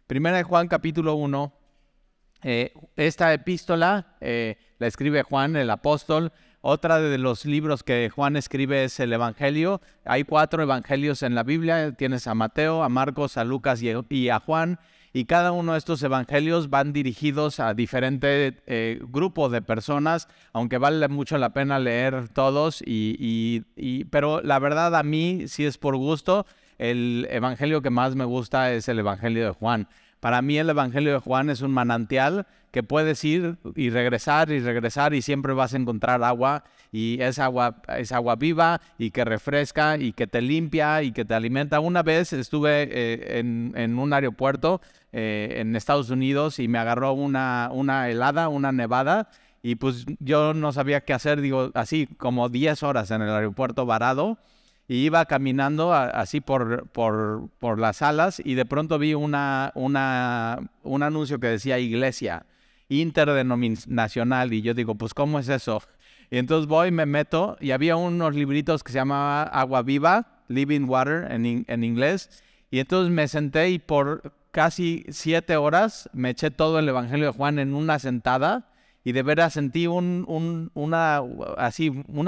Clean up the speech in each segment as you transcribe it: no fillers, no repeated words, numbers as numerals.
Primera de Juan, capítulo 1. Esta epístola la escribe Juan, el apóstol. Otra de los libros que Juan escribe es el Evangelio. Hay 4 evangelios en la Biblia. Tienes a Mateo, a Marcos, a Lucas y a Juan. Y cada uno de estos evangelios van dirigidos a diferentes grupos de personas, aunque vale mucho la pena leer todos. Pero la verdad, a mí, si es por gusto, el evangelio que más me gusta es el Evangelio de Juan. Para mí el Evangelio de Juan es un manantial que puedes ir y regresar y siempre vas a encontrar agua, y es agua viva y que refresca y que te limpia y que te alimenta. Una vez estuve en un aeropuerto en Estados Unidos y me agarró una helada, una nevada, y pues yo no sabía qué hacer, digo, así como 10 horas en el aeropuerto varado. Y iba caminando así por las salas y de pronto vi un anuncio que decía iglesia interdenominacional, y yo digo, pues ¿cómo es eso? Y entonces voy, me meto, y había unos libritos que se llamaba Agua Viva, Living Water en inglés, y entonces me senté y por casi 7 horas me eché todo el Evangelio de Juan en una sentada. Y de veras sentí una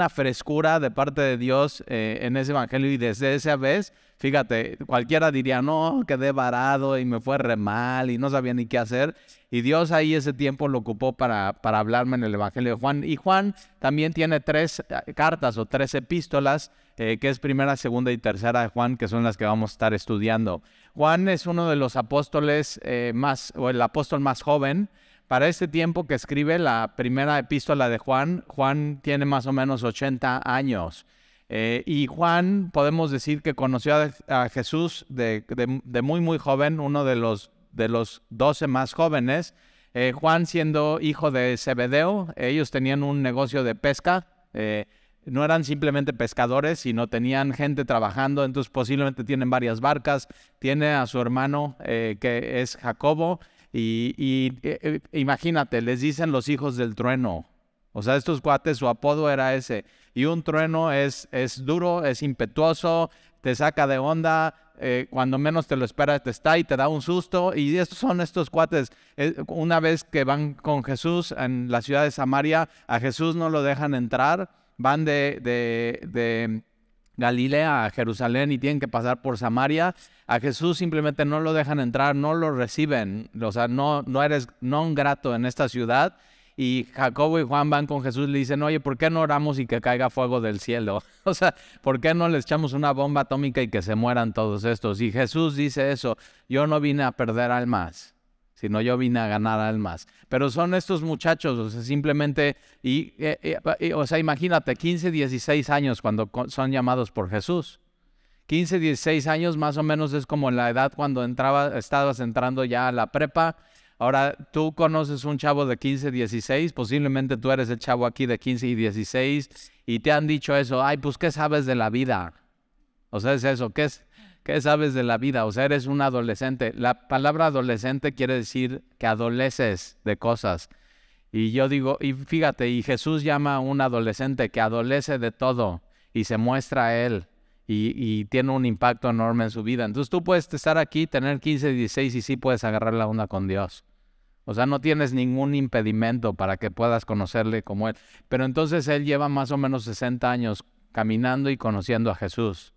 frescura de parte de Dios en ese evangelio. Y desde esa vez, fíjate, cualquiera diría, no, quedé varado y me fue re mal y no sabía ni qué hacer. Y Dios ahí ese tiempo lo ocupó para hablarme en el evangelio de Juan. Y Juan también tiene 3 cartas o 3 epístolas, que es primera, segunda y tercera de Juan, que son las que vamos a estar estudiando. Juan es uno de los apóstoles o el apóstol más joven. Para este tiempo que escribe la primera epístola de Juan, Juan tiene más o menos 80 años. Y Juan, podemos decir que conoció a Jesús de muy, muy joven, uno de los 12 más jóvenes. Juan, siendo hijo de Zebedeo, ellos tenían un negocio de pesca. No eran simplemente pescadores, sino tenían gente trabajando, entonces posiblemente tienen varias barcas. Tiene a su hermano, que es Jacobo. Y imagínate, les dicen los hijos del trueno. O sea, estos cuates, su apodo era ese. Y un trueno es duro, es impetuoso, te saca de onda, cuando menos te lo esperas te está y te da un susto. Y estos son estos cuates. Una vez que van con Jesús en la ciudad de Samaria, a Jesús no lo dejan entrar. Van de Galilea a Jerusalén y tienen que pasar por Samaria. A Jesús simplemente no lo dejan entrar, no lo reciben, o sea, no eres non grato en esta ciudad. Y Jacobo y Juan van con Jesús y le dicen, oye, ¿por qué no oramos y que caiga fuego del cielo? O sea, ¿por qué no les echamos una bomba atómica y que se mueran todos estos? Y Jesús dice eso, yo no vine a perder almas, sino yo vine a ganar almas. Pero son estos muchachos, o sea, simplemente, o sea, imagínate, 15, 16 años cuando son llamados por Jesús. 15, 16 años más o menos es como la edad cuando estabas entrando ya a la prepa. Ahora, tú conoces un chavo de 15, 16, posiblemente tú eres el chavo aquí de 15 y 16, y te han dicho eso, ay, pues, ¿qué sabes de la vida? O sea, es eso, ¿qué sabes de la vida? O sea, eres un adolescente. La palabra adolescente quiere decir que adoleces de cosas. Y yo digo, y fíjate, y Jesús llama a un adolescente que adolece de todo y se muestra a él y tiene un impacto enorme en su vida. Entonces tú puedes estar aquí, tener 15, 16 y sí puedes agarrar la onda con Dios. O sea, no tienes ningún impedimento para que puedas conocerle como Él. Pero entonces Él lleva más o menos 60 años caminando y conociendo a Jesús.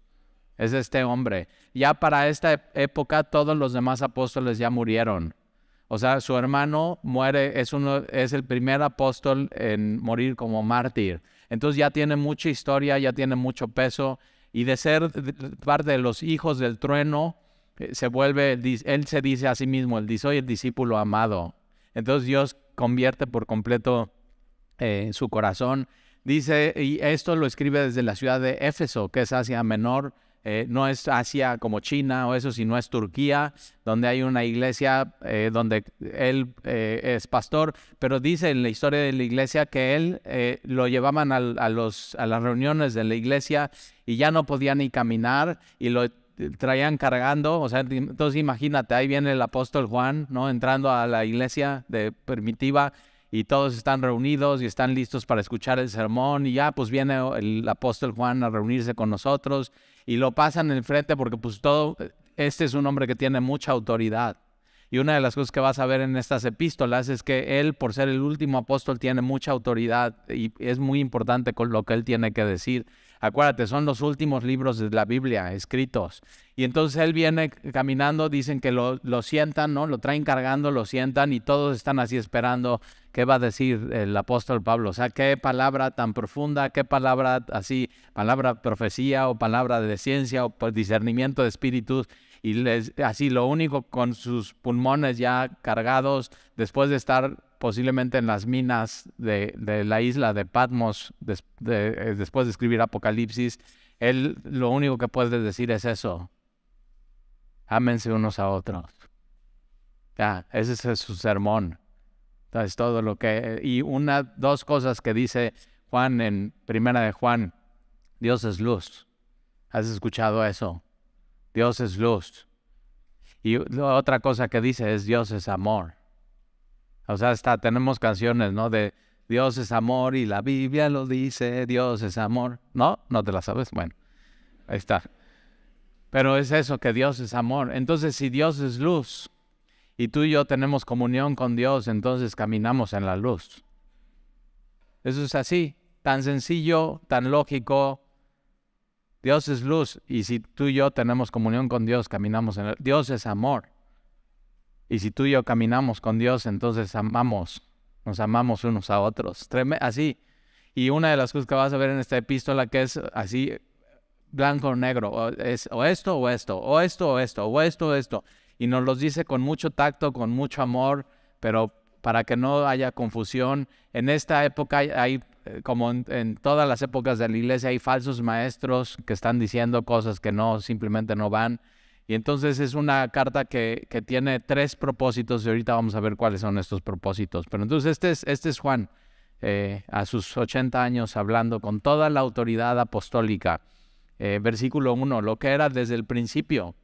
Es este hombre. Ya para esta época todos los demás apóstoles ya murieron. O sea, su hermano muere, es el primer apóstol en morir como mártir. Entonces ya tiene mucha historia, ya tiene mucho peso. Y de ser parte de los hijos del trueno, él se dice a sí mismo, soy el discípulo amado. Entonces Dios convierte por completo su corazón. Dice, y esto lo escribe desde la ciudad de Éfeso, que es Asia Menor. No es Asia como China o eso, sino es Turquía, donde hay una iglesia donde él es pastor. Pero dice en la historia de la iglesia que él lo llevaban a las reuniones de la iglesia y ya no podía ni caminar y lo traían cargando. O sea, entonces imagínate, ahí viene el apóstol Juan, ¿no? Entrando a la iglesia primitiva, y todos están reunidos y están listos para escuchar el sermón, y ya pues viene el apóstol Juan a reunirse con nosotros y lo pasan enfrente porque pues este es un hombre que tiene mucha autoridad. Y una de las cosas que vas a ver en estas epístolas es que él, por ser el último apóstol, tiene mucha autoridad y es muy importante con lo que él tiene que decir. Acuérdate, son los últimos libros de la Biblia escritos. Y entonces él viene caminando, dicen que lo sientan, ¿no? Lo traen cargando, lo sientan y todos están así esperando qué va a decir el apóstol Pablo. O sea, qué palabra tan profunda, qué palabra así, palabra profecía o palabra de ciencia o discernimiento de espíritus. Y así lo único con sus pulmones ya cargados, después de estar posiblemente en las minas de la isla de Patmos, después de escribir Apocalipsis, él lo único que puede decir es eso: ámense unos a otros. Ya, ese es su sermón. Entonces, todo lo que... Y dos cosas que dice Juan en Primera de Juan: Dios es luz. ¿Has escuchado eso? Dios es luz. Y la otra cosa que dice es Dios es amor. O sea, tenemos canciones, ¿no? De Dios es amor y la Biblia lo dice, Dios es amor. ¿No? ¿No te la sabes? Bueno, ahí está. Pero es eso, que Dios es amor. Entonces, si Dios es luz y tú y yo tenemos comunión con Dios, entonces caminamos en la luz. Eso es así, tan sencillo, tan lógico. Dios es luz y si tú y yo tenemos comunión con Dios, caminamos en Dios es amor. Y si tú y yo caminamos con Dios, entonces nos amamos unos a otros. Así. Y una de las cosas que vas a ver en esta epístola que es así, blanco o negro, o esto o esto, o esto o esto, o esto o esto. Y nos los dice con mucho tacto, con mucho amor, pero para que no haya confusión. En esta época hay como en todas las épocas de la iglesia, hay falsos maestros que están diciendo cosas que simplemente no van. Y entonces es una carta que tiene 3 propósitos y ahorita vamos a ver cuáles son estos propósitos. Pero entonces este es Juan, a sus 80 años, hablando con toda la autoridad apostólica. Versículo 1, lo que era desde el principio.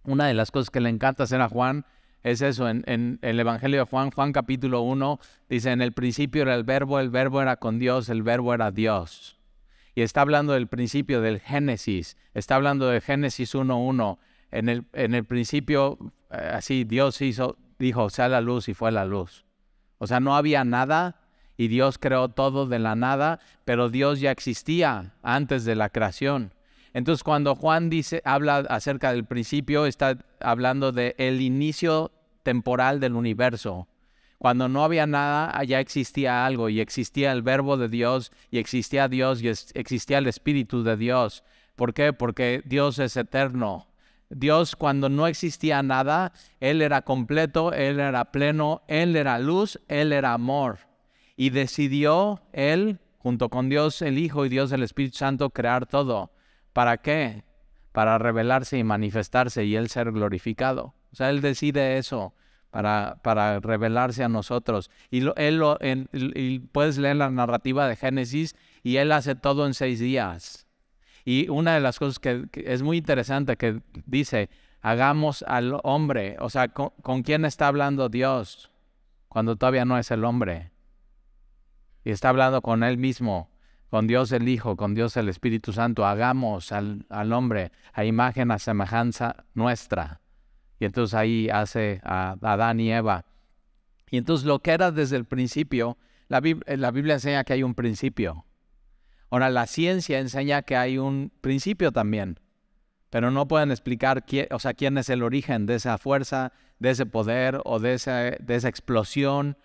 Una de las cosas que le encanta hacer a Juan es eso. En el Evangelio de Juan, Juan capítulo 1, dice: en el principio era el verbo era con Dios, el verbo era Dios. Y está hablando del principio, del Génesis. Está hablando de Génesis 1:1. En el principio, así Dios dijo, sea la luz, y fue la luz. O sea, no había nada y Dios creó todo de la nada, pero Dios ya existía antes de la creación. Entonces, cuando Juan habla acerca del principio, está hablando del inicio temporal del universo. Cuando no había nada, ya existía algo, y existía el verbo de Dios, y existía Dios, y existía el Espíritu de Dios. ¿Por qué? Porque Dios es eterno. Dios, cuando no existía nada, Él era completo, Él era pleno, Él era luz, Él era amor. Y decidió Él, junto con Dios el Hijo y Dios el Espíritu Santo, crear todo. ¿Para qué? Para revelarse y manifestarse y Él ser glorificado. O sea, Él decide eso para revelarse a nosotros. Y puedes leer la narrativa de Génesis y Él hace todo en 6 días. Y una de las cosas que es muy interesante que dice: hagamos al hombre. O sea, ¿con quién está hablando Dios cuando todavía no es el hombre? Y está hablando con Él mismo, con Dios el Hijo, con Dios el Espíritu Santo. Hagamos al hombre a imagen, a semejanza nuestra. Y entonces ahí hace a Adán y Eva. Y entonces lo que era desde el principio, la Biblia enseña que hay un principio. Ahora, la ciencia enseña que hay un principio también, pero no pueden explicar quién es el origen de esa fuerza, de ese poder o de esa explosión.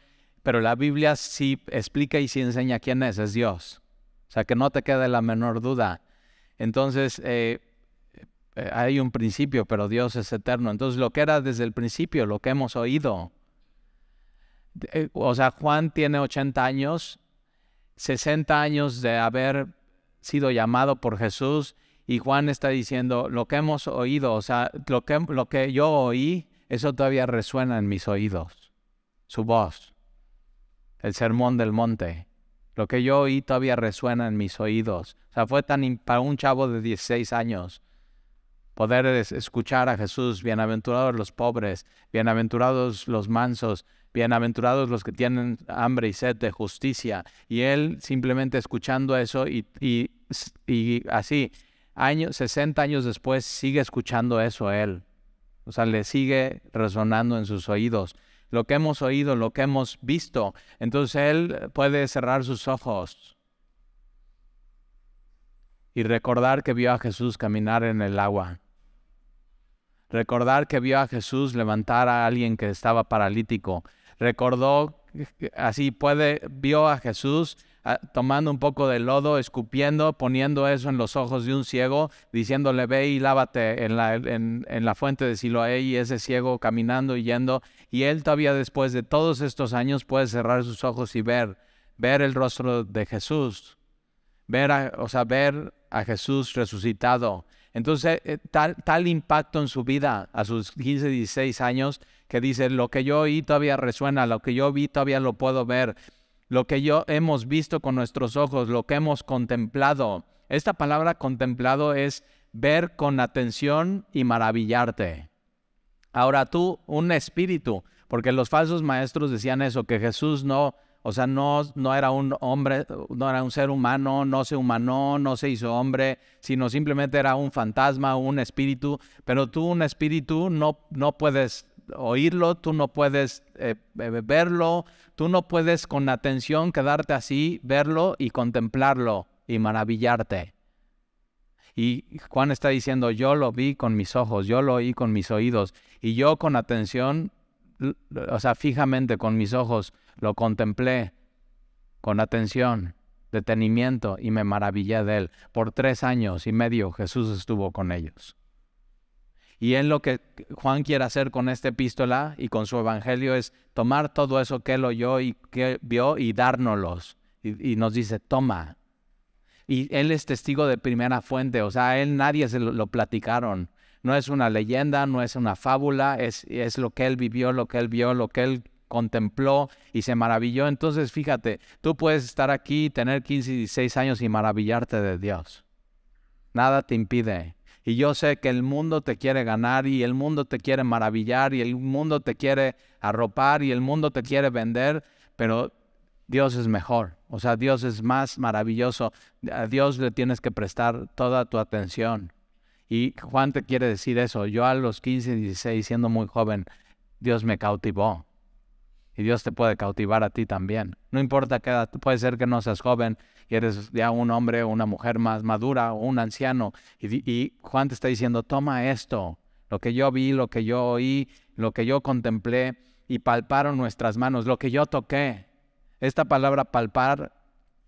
Pero la Biblia sí explica y sí enseña quién es Dios. O sea, que no te quede la menor duda. Entonces, hay un principio, pero Dios es eterno. Entonces, lo que era desde el principio, lo que hemos oído. O sea, Juan tiene 80 años, 60 años de haber sido llamado por Jesús, y Juan está diciendo, lo que hemos oído, o sea, lo que yo oí, eso todavía resuena en mis oídos. Su voz, el sermón del monte, lo que yo oí todavía resuena en mis oídos. O sea, fue para un chavo de 16 años poder escuchar a Jesús: bienaventurados los pobres, bienaventurados los mansos, bienaventurados los que tienen hambre y sed de justicia. Y él simplemente escuchando eso y así, 60 años después, sigue escuchando eso él. O sea, le sigue resonando en sus oídos. Lo que hemos oído, lo que hemos visto. Entonces él puede cerrar sus ojos y recordar que vio a Jesús caminar en el agua. Recordar que vio a Jesús levantar a alguien que estaba paralítico. Recordó, vio a Jesús tomando un poco de lodo, escupiendo, poniendo eso en los ojos de un ciego, diciéndole, ve y lávate en la fuente de Siloé, y ese ciego caminando y yendo. Y él todavía después de todos estos años puede cerrar sus ojos y ver el rostro de Jesús. Ver a Jesús resucitado. Entonces, tal impacto en su vida a sus 15, 16 años, que dice, lo que yo oí todavía resuena, lo que yo vi todavía lo puedo ver, lo que hemos visto con nuestros ojos, lo que hemos contemplado. Esta palabra contemplado es ver con atención y maravillarte. Ahora tú, un espíritu, porque los falsos maestros decían eso, que Jesús no era un hombre, no era un ser humano, no se humanó, no se hizo hombre, sino simplemente era un fantasma, un espíritu. Pero tú, un espíritu, no puedes oírlo, tú no puedes verlo, tú no puedes con atención quedarte así, verlo y contemplarlo y maravillarte. Y Juan está diciendo, yo lo vi con mis ojos, yo lo oí con mis oídos, y yo con atención, fijamente con mis ojos, lo contemplé con atención, detenimiento, y me maravillé de él. Por 3 años y medio Jesús estuvo con ellos. Y en lo que Juan quiere hacer con esta epístola y con su evangelio es tomar todo eso que él oyó y que vio y dárnoslos. Y nos dice, toma. Y él es testigo de primera fuente, a él nadie se lo platicaron. No es una leyenda, no es una fábula, es lo que él vivió, lo que él vio, lo que él contempló y se maravilló. Entonces, fíjate, tú puedes estar aquí, tener 15 y 16 años y maravillarte de Dios. Nada te impide. Y yo sé que el mundo te quiere ganar y el mundo te quiere maravillar y el mundo te quiere arropar y el mundo te quiere vender, pero Dios es mejor. Dios es más maravilloso. A Dios le tienes que prestar toda tu atención. Y Juan te quiere decir eso. Yo a los 15, 16, siendo muy joven, Dios me cautivó. Y Dios te puede cautivar a ti también. No importa qué edad, puede ser que no seas joven y eres ya un hombre o una mujer más madura o un anciano. Y Juan te está diciendo, toma esto, lo que yo vi, lo que yo oí, lo que yo contemplé, y palparon nuestras manos, lo que yo toqué. Esta palabra palpar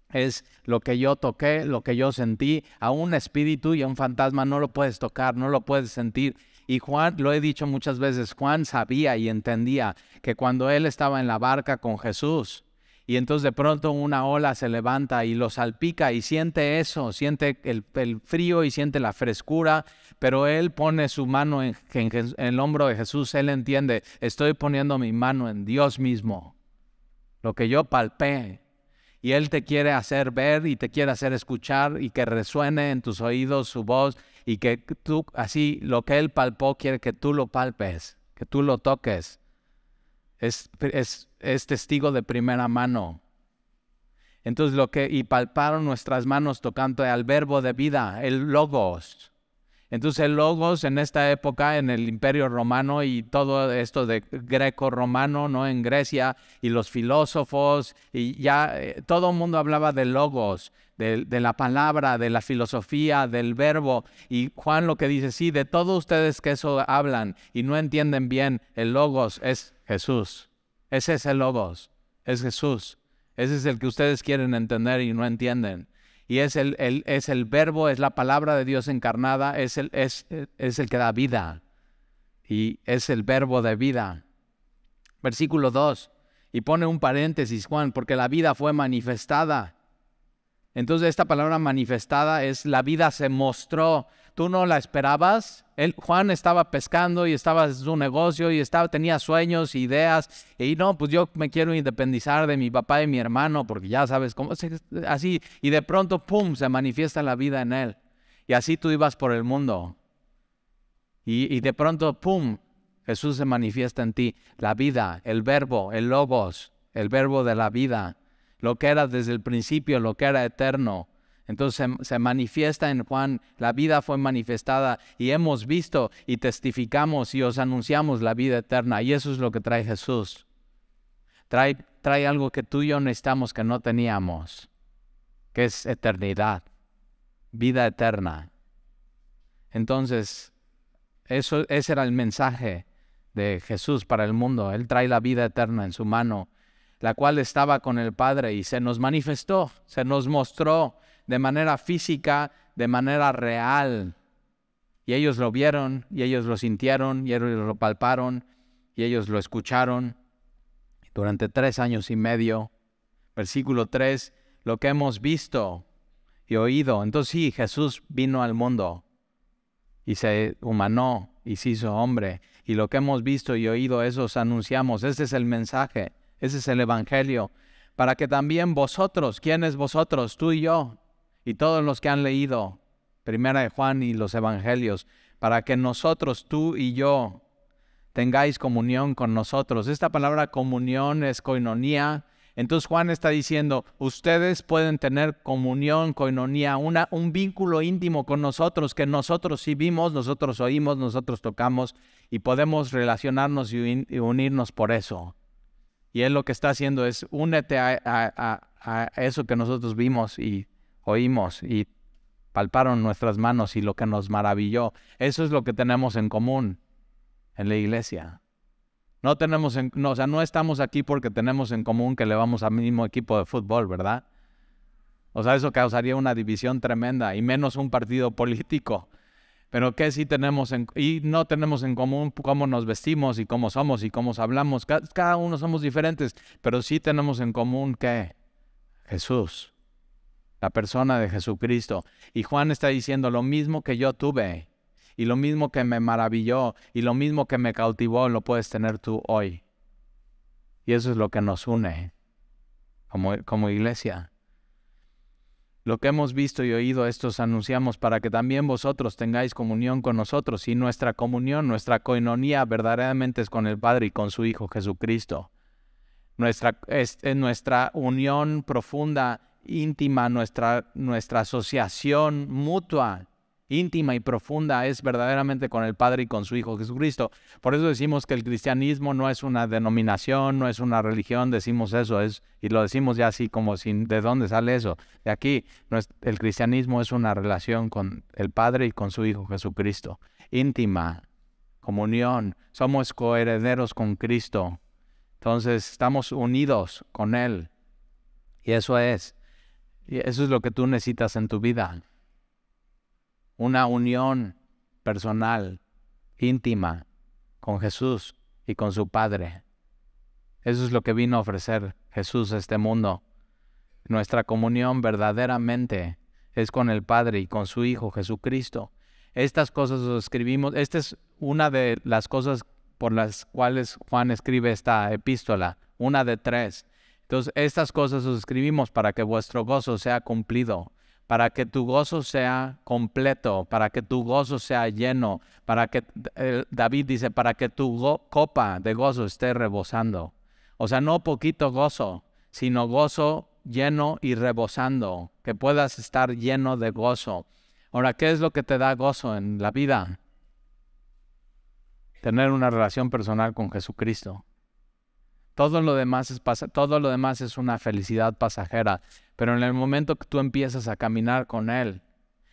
es lo que yo toqué, lo que yo sentí. A un espíritu y a un fantasma no lo puedes tocar, no lo puedes sentir. Y Juan, lo he dicho muchas veces, Juan sabía y entendía que cuando él estaba en la barca con Jesús, y entonces de pronto una ola se levanta y lo salpica y siente eso, siente el frío y siente la frescura, pero él pone su mano en el hombro de Jesús. Él entiende, estoy poniendo mi mano en Dios mismo, lo que yo palpé. Y Él te quiere hacer ver y te quiere hacer escuchar y que resuene en tus oídos su voz, y que tú, así, lo que Él palpó, quiere que tú lo palpes, que tú lo toques. Es testigo de primera mano. Entonces y palparon nuestras manos tocando al verbo de vida, el Logos. Entonces el Logos en esta época, en el Imperio Romano y todo esto de greco-romano, ¿no? En Grecia, y los filósofos, y ya todo el mundo hablaba del Logos, de la palabra, de la filosofía, del verbo. Y Juan lo que dice, sí, de todos ustedes que eso hablan y no entienden bien, el Logos es Jesús. Ese es el Logos, es Jesús. Ese es el que ustedes quieren entender y no entienden. Y es el verbo, es la palabra de Dios encarnada, es el que da vida. Y es el verbo de vida. Versículo 2. Y pone un paréntesis, Juan, porque la vida fue manifestada. Entonces esta palabra manifestada es la vida se mostró. Tú no la esperabas. Juan estaba pescando y estaba en su negocio y tenía sueños, ideas. Y no, pues yo me quiero independizar de mi papá y mi hermano, porque ya sabes cómo es así. Y de pronto, ¡pum!, se manifiesta la vida en él. Y así tú ibas por el mundo. Y de pronto, ¡pum!, Jesús se manifiesta en ti. La vida, el verbo, el Logos, el verbo de la vida. Lo que era desde el principio, lo que era eterno. Entonces se manifiesta en Juan, la vida fue manifestada y hemos visto y testificamos y os anunciamos la vida eterna. Y eso es lo que trae Jesús. Trae algo que tú y yo necesitamos que no teníamos, que es eternidad, vida eterna. Entonces, ese era el mensaje de Jesús para el mundo. Él trae la vida eterna en su mano, la cual estaba con el Padre y se nos manifestó, se nos mostró de manera física, de manera real. Y ellos lo vieron, y ellos lo sintieron, y ellos lo palparon, y ellos lo escucharon durante 3 años y medio. Versículo 3, lo que hemos visto y oído. Entonces sí, Jesús vino al mundo y se humanó y se hizo hombre. Y lo que hemos visto y oído, eso os anunciamos. Ese es el mensaje, ese es el evangelio. Para que también vosotros, ¿quiénes vosotros? Tú y yo, y todos los que han leído Primera de Juan y los evangelios, para que nosotros, tú y yo, tengáis comunión con nosotros. Esta palabra comunión es koinonía. Entonces Juan está diciendo, ustedes pueden tener comunión, koinonía, un vínculo íntimo con nosotros, que nosotros sí vimos, nosotros oímos, nosotros tocamos y podemos relacionarnos y unirnos por eso. Y él lo que está haciendo es, únete a eso que nosotros vimos y oímos y palparon nuestras manos y lo que nos maravilló. Eso es lo que tenemos en común en la iglesia. No estamos aquí porque tenemos en común que le vamos al mismo equipo de fútbol, ¿verdad? O sea, eso causaría una división tremenda y menos un partido político. Pero ¿qué sí tenemos y no tenemos en común? Cómo nos vestimos y cómo somos y cómo hablamos. Cada uno somos diferentes, pero sí tenemos en común ¿qué? Jesús, la persona de Jesucristo. Y Juan está diciendo lo mismo que yo tuve. Y lo mismo que me maravilló y lo mismo que me cautivó lo puedes tener tú hoy. Y eso es lo que nos une como iglesia. Lo que hemos visto y oído, estos anunciamos para que también vosotros tengáis comunión con nosotros. Y nuestra comunión, nuestra koinonía verdaderamente es con el Padre y con su Hijo Jesucristo. Nuestra unión profunda, íntima, nuestra asociación mutua, íntima y profunda es verdaderamente con el Padre y con su Hijo Jesucristo. Por eso decimos que el cristianismo no es una denominación, no es una religión, decimos eso, y lo decimos ya así como sin ¿de dónde sale eso? De aquí, el cristianismo es una relación con el Padre y con su Hijo Jesucristo. Íntima, comunión, somos coherederos con Cristo. Entonces estamos unidos con Él. Y eso es lo que tú necesitas en tu vida. Una unión personal, íntima, con Jesús y con su Padre. Eso es lo que vino a ofrecer Jesús a este mundo. Nuestra comunión verdaderamente es con el Padre y con su Hijo Jesucristo. Estas cosas os escribimos. Esta es una de las cosas por las cuales Juan escribe esta epístola, una de 3. Entonces, estas cosas os escribimos para que vuestro gozo sea cumplido, para que tu gozo sea completo, para que tu gozo sea lleno, para que, David dice, para que tu copa de gozo esté rebosando. O sea, no poquito gozo, sino gozo lleno y rebosando, que puedas estar lleno de gozo. Ahora, ¿qué es lo que te da gozo en la vida? Tener una relación personal con Jesucristo. Todo lo demás es una felicidad pasajera, pero en el momento que tú empiezas a caminar con Él,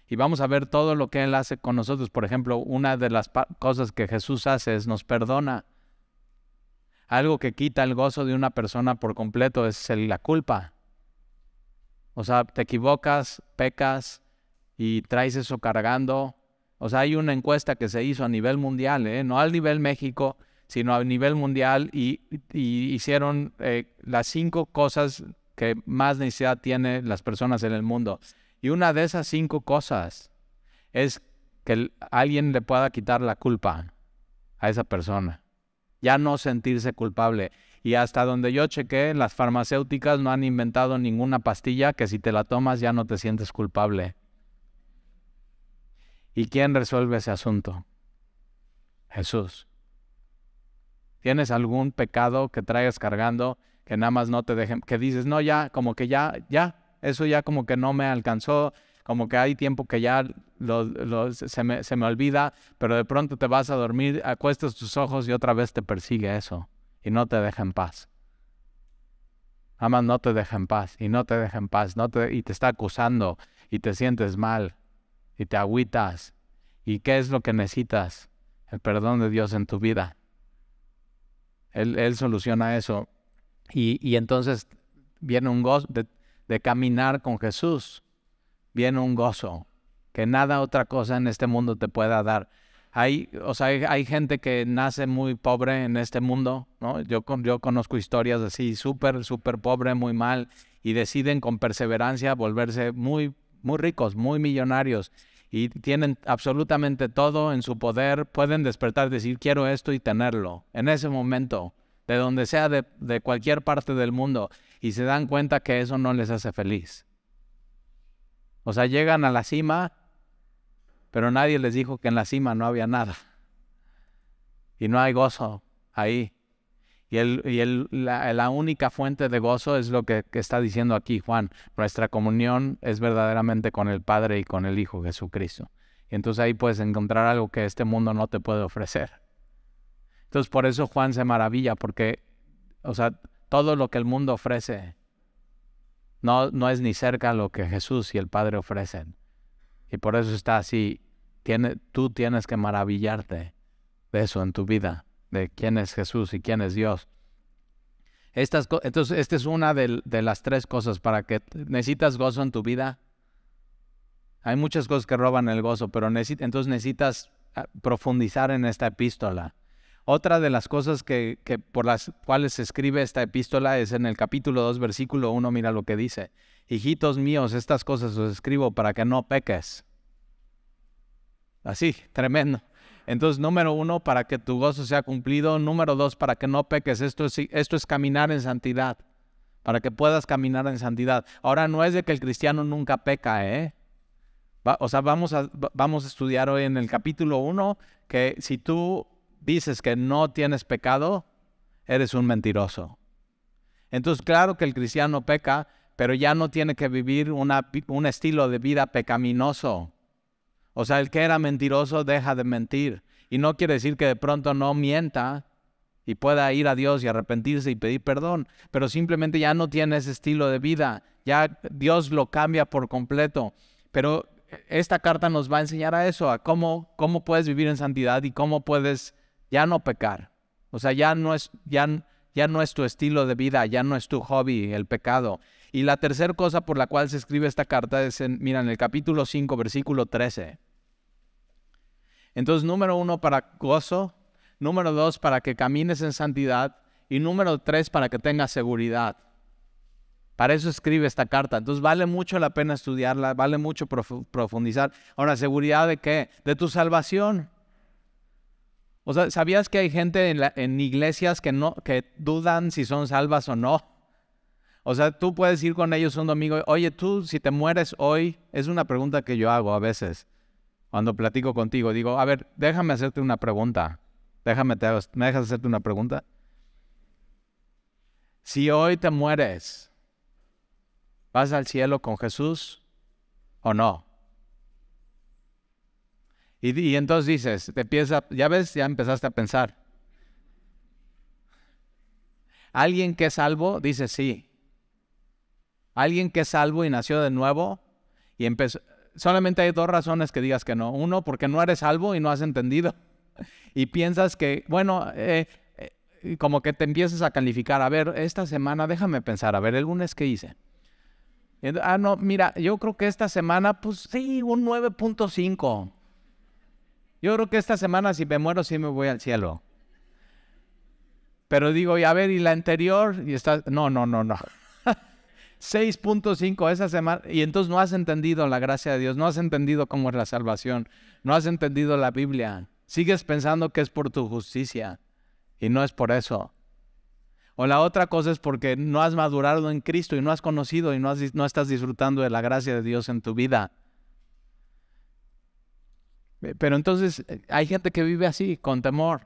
y vamos a ver todo lo que Él hace con nosotros. Por ejemplo, una de las cosas que Jesús hace es nos perdona. Algo que quita el gozo de una persona por completo es la culpa. O sea, te equivocas, pecas y traes eso cargando. O sea, hay una encuesta que se hizo a nivel mundial, no al nivel México, sino a nivel mundial, y hicieron las 5 cosas que más necesidad tienen las personas en el mundo. Y una de esas 5 cosas es que alguien le pueda quitar la culpa a esa persona. Ya no sentirse culpable. Y hasta donde yo chequé, las farmacéuticas no han inventado ninguna pastilla que si te la tomas ya no te sientes culpable. ¿Y quién resuelve ese asunto? Jesús. ¿Tienes algún pecado que traigas cargando que nada más no te dejen, que dices, no, ya, como que ya, eso ya como que no me alcanzó, como que hay tiempo que ya se me olvida, pero de pronto te vas a dormir, acuestas tus ojos y otra vez te persigue eso y no te deja en paz. Nada más no te deja en paz y no te deja en paz y te está acusando y te sientes mal y te agüitas. ¿Y qué es lo que necesitas? El perdón de Dios en tu vida. Él soluciona eso. Y entonces viene un gozo de caminar con Jesús. Viene un gozo que nada otra cosa en este mundo te pueda dar. Hay gente que nace muy pobre en este mundo, ¿no? Yo conozco historias así, súper pobre, muy mal, y deciden con perseverancia volverse muy, muy ricos, muy millonarios, y tienen absolutamente todo en su poder, pueden despertar, decir quiero esto y tenerlo, en ese momento, de donde sea, de cualquier parte del mundo, y se dan cuenta que eso no les hace feliz. O sea, llegan a la cima, pero nadie les dijo que en la cima no había nada. Y no hay gozo ahí. La única fuente de gozo es lo que está diciendo aquí Juan. Nuestra comunión es verdaderamente con el Padre y con el Hijo Jesucristo. Y entonces ahí puedes encontrar algo que este mundo no te puede ofrecer. Entonces por eso Juan se maravilla, porque, o sea, todo lo que el mundo ofrece no es ni cerca lo que Jesús y el Padre ofrecen. Y por eso está así. Tú tienes que maravillarte de eso en tu vida, de quién es Jesús y quién es Dios. Entonces, esta es una de las tres cosas para que necesitas gozo en tu vida. Hay muchas cosas que roban el gozo, pero entonces necesitas profundizar en esta epístola. Otra de las cosas que por las cuales se escribe esta epístola es en el capítulo 2, versículo 1, mira lo que dice. Hijitos míos, estas cosas os escribo para que no peques. Así, tremendo. Entonces, número 1, para que tu gozo sea cumplido. Número 2, para que no peques. Esto es caminar en santidad. Para que puedas caminar en santidad. Ahora, no es de que el cristiano nunca peca, ¿eh? Vamos a estudiar hoy en el capítulo 1 que si tú dices que no tienes pecado, eres un mentiroso. Entonces, claro que el cristiano peca, pero ya no tiene que vivir un estilo de vida pecaminoso. O sea, el que era mentiroso deja de mentir. Y no quiere decir que de pronto no mienta y pueda ir a Dios y arrepentirse y pedir perdón, pero simplemente ya no tiene ese estilo de vida. Ya Dios lo cambia por completo. Pero esta carta nos va a enseñar a eso, a cómo puedes vivir en santidad y cómo puedes ya no pecar. O sea, ya no es tu estilo de vida, ya no es tu hobby el pecado. Y la tercera cosa por la cual se escribe esta carta es en el capítulo 5, versículo 13. Entonces, número 1, para gozo. Número 2, para que camines en santidad. Y número 3, para que tengas seguridad. Para eso escribe esta carta. Entonces, vale mucho la pena estudiarla, vale mucho profundizar. Ahora, ¿seguridad de qué? De tu salvación. O sea, ¿sabías que hay gente en iglesias que dudan si son salvas o no? O sea, tú puedes ir con ellos un domingo. Oye, tú, si te mueres hoy, es una pregunta que yo hago a veces. Cuando platico contigo, digo, a ver, déjame hacerte una pregunta. ¿Me dejas hacerte una pregunta? Si hoy te mueres, ¿vas al cielo con Jesús o no? Y entonces dices, ya empezaste a pensar. ¿Alguien que es salvo? Dice sí. Alguien que es salvo y nació de nuevo y empezó. Solamente hay dos razones que digas que no. Uno, porque no eres salvo y no has entendido. Y piensas que, bueno, como que te empiezas a calificar. A ver, esta semana, déjame pensar, a ver, el lunes, ¿qué hice? No, mira, yo creo que esta semana, pues sí, un 9.5. Yo creo que esta semana, si me muero, sí me voy al cielo. Pero digo, a ver, ¿y la anterior? Y está, no. 6.5 esa semana, y entonces no has entendido la gracia de Dios, no has entendido cómo es la salvación, no has entendido la Biblia, sigues pensando que es por tu justicia y no es por eso. O la otra cosa es porque no has madurado en Cristo y no has conocido y no estás disfrutando de la gracia de Dios en tu vida. Pero entonces hay gente que vive así, con temor,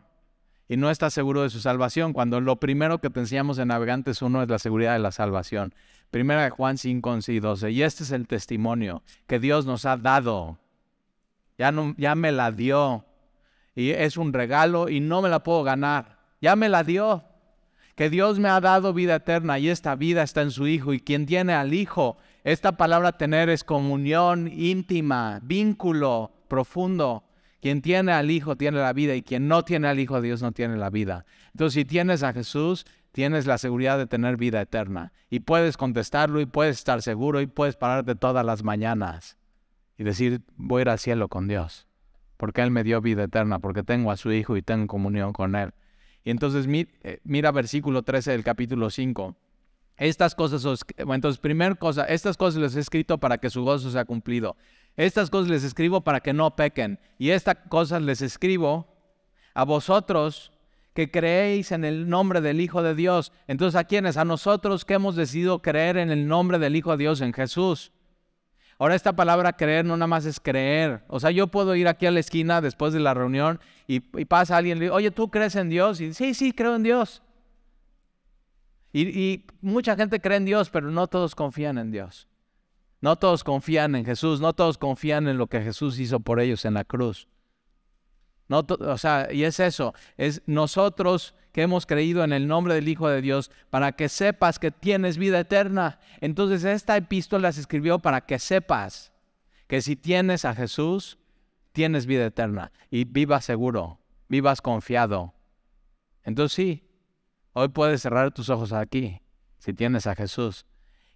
y no está seguro de su salvación, cuando lo primero que te enseñamos en Navegantes 1 es la seguridad de la salvación. Primera de Juan 5, 11 y 12. Y este es el testimonio que Dios nos ha dado. Ya me la dio. Y es un regalo y no me la puedo ganar. Ya me la dio. Que Dios me ha dado vida eterna y esta vida está en su Hijo. Y quien tiene al Hijo, esta palabra tener es comunión íntima, vínculo profundo. Quien tiene al Hijo tiene la vida y quien no tiene al Hijo de Dios no tiene la vida. Entonces, si tienes a Jesús, tienes la seguridad de tener vida eterna. Y puedes contestarlo y puedes estar seguro y puedes pararte todas las mañanas y decir, voy a ir al cielo con Dios. Porque Él me dio vida eterna, porque tengo a su Hijo y tengo comunión con Él. Y entonces mira versículo 13 del capítulo 5. Estas cosas les he escrito para que su gozo sea cumplido. Estas cosas les escribo para que no pequen. Y estas cosas les escribo a vosotros que creéis en el nombre del Hijo de Dios. Entonces, ¿a quiénes? A nosotros que hemos decidido creer en el nombre del Hijo de Dios, en Jesús. Ahora, esta palabra creer no nada más es creer. O sea, yo puedo ir aquí a la esquina después de la reunión y pasa alguien y le dice, oye, ¿tú crees en Dios? Y sí, creo en Dios. Y mucha gente cree en Dios, pero no todos confían en Dios. No todos confían en Jesús, no todos confían en lo que Jesús hizo por ellos en la cruz. Y es eso, es nosotros que hemos creído en el nombre del Hijo de Dios para que sepas que tienes vida eterna. Entonces esta epístola se escribió para que sepas que si tienes a Jesús, tienes vida eterna y vivas seguro, vivas confiado. Entonces sí, hoy puedes cerrar tus ojos aquí, si tienes a Jesús,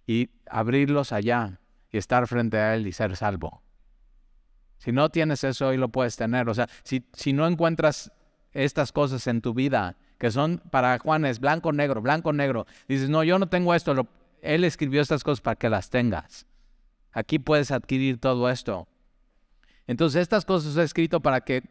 y abrirlos allá y estar frente a Él y ser salvo. Si no tienes eso, hoy lo puedes tener. O sea, si no encuentras estas cosas en tu vida, que son para Juan es blanco, negro, dices, no, yo no tengo esto. Él escribió estas cosas para que las tengas. Aquí puedes adquirir todo esto. Entonces, estas cosas he escrito para que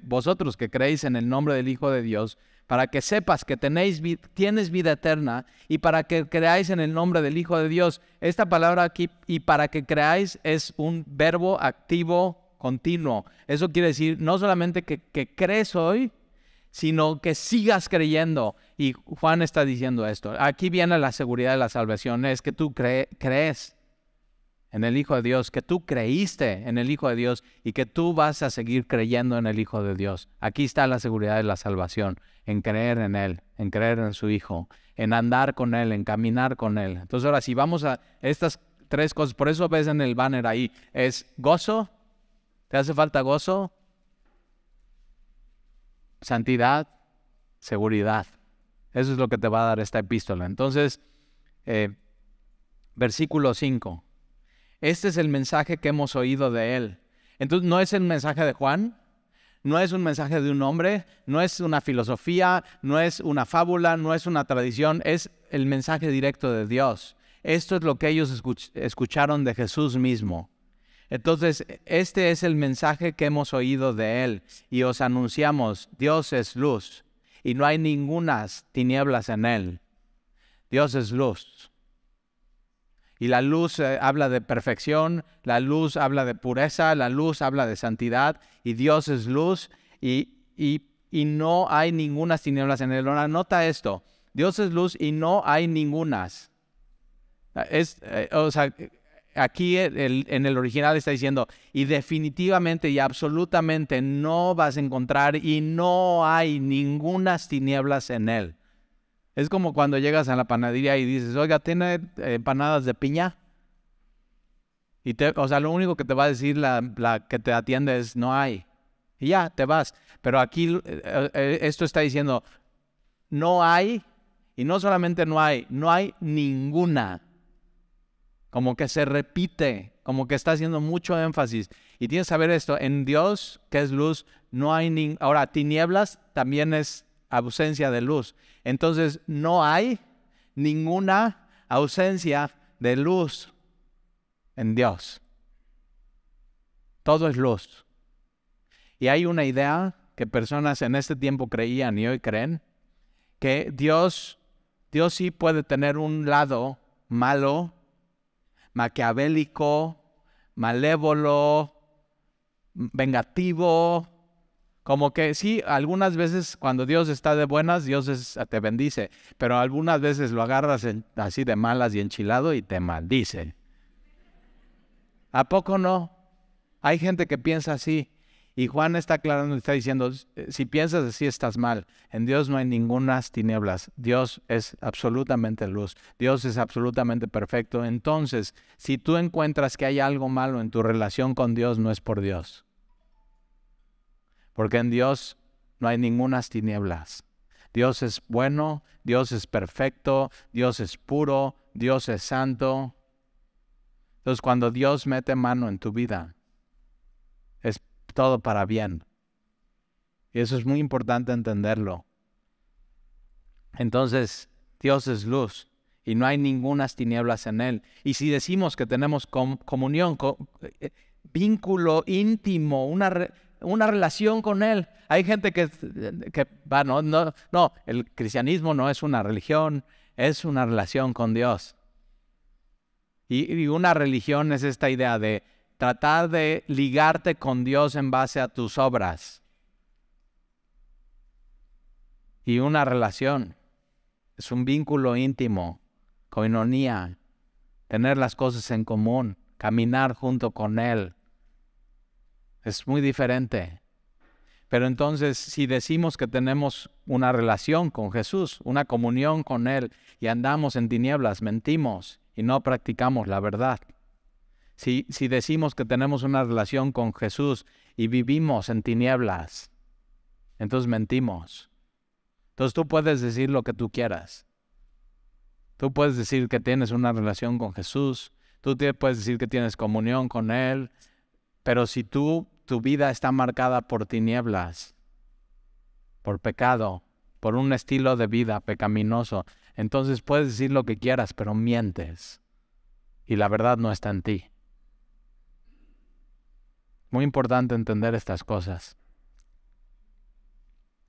vosotros que creéis en el nombre del Hijo de Dios, para que sepas que tienes vida eterna y para que creáis en el nombre del Hijo de Dios. Esta palabra aquí, y para que creáis, es un verbo activo continuo. Eso quiere decir no solamente que crees hoy, sino que sigas creyendo. Y Juan está diciendo esto. Aquí viene la seguridad de la salvación, es que tú crees en el Hijo de Dios, que tú creíste en el Hijo de Dios y que tú vas a seguir creyendo en el Hijo de Dios. Aquí está la seguridad de la salvación, en creer en Él, en creer en su Hijo, en andar con Él, en caminar con Él. Entonces ahora si vamos a estas tres cosas, por eso ves en el banner ahí, es gozo, ¿te hace falta gozo? Santidad, seguridad. Eso es lo que te va a dar esta epístola. Entonces, versículo 5. Este es el mensaje que hemos oído de Él. Entonces, no es el mensaje de Juan, no es un mensaje de un hombre, no es una filosofía, no es una fábula, no es una tradición, es el mensaje directo de Dios. Esto es lo que ellos escucharon de Jesús mismo. Entonces, este es el mensaje que hemos oído de Él y os anunciamos, Dios es luz y no hay ningunas tinieblas en Él. Dios es luz. Y la luz habla de perfección, la luz habla de pureza, la luz habla de santidad y Dios es luz y no hay ningunas tinieblas en Él. Ahora, nota esto, Dios es luz y no hay ningunas. Aquí en el original está diciendo, y definitivamente y absolutamente no vas a encontrar y no hay ningunas tinieblas en Él. Es como cuando llegas a la panadería y dices, oiga, ¿tiene empanadas de piña? Lo único que te va a decir la que te atiende es, no hay. Y ya, te vas. Pero aquí esto está diciendo, no hay, y no solamente no hay ninguna. Como que se repite, como que está haciendo mucho énfasis. Y tienes que saber esto, en Dios, que es luz, no hay ahora, tinieblas también es ausencia de luz. Entonces, no hay ninguna ausencia de luz en Dios. Todo es luz. Y hay una idea que personas en este tiempo creían y hoy creen, que Dios sí puede tener un lado malo, maquiavélico, malévolo, vengativo, Como que sí, algunas veces cuando Dios está de buenas, te bendice, pero algunas veces lo agarras así de malas y enchilado y te maldice. ¿A poco no? Hay gente que piensa así. Y Juan está aclarando, está diciendo, si piensas así estás mal. En Dios no hay ningunas tinieblas. Dios es absolutamente luz. Dios es absolutamente perfecto. Entonces, si tú encuentras que hay algo malo en tu relación con Dios, no es por Dios. Porque en Dios no hay ningunas tinieblas. Dios es bueno, Dios es perfecto, Dios es puro, Dios es santo. Entonces, cuando Dios mete mano en tu vida, es todo para bien. Y eso es muy importante entenderlo. Entonces, Dios es luz y no hay ningunas tinieblas en Él. Y si decimos que tenemos comunión, vínculo íntimo, una relación con Él. Hay gente que no, el cristianismo no es una religión, es una relación con Dios. Y una religión es esta idea de tratar de ligarte con Dios en base a tus obras. Y una relación es un vínculo íntimo, koinonía, tener las cosas en común, caminar junto con Él. Es muy diferente. Pero entonces, si decimos que tenemos una relación con Jesús, una comunión con Él, y andamos en tinieblas, mentimos y no practicamos la verdad. Si decimos que tenemos una relación con Jesús y vivimos en tinieblas, entonces mentimos. Entonces tú puedes decir lo que tú quieras. Tú puedes decir que tienes una relación con Jesús, tú puedes decir que tienes comunión con Él, pero si tu vida está marcada por tinieblas, por pecado, por un estilo de vida pecaminoso, entonces puedes decir lo que quieras, pero mientes. Y la verdad no está en ti. Muy importante entender estas cosas.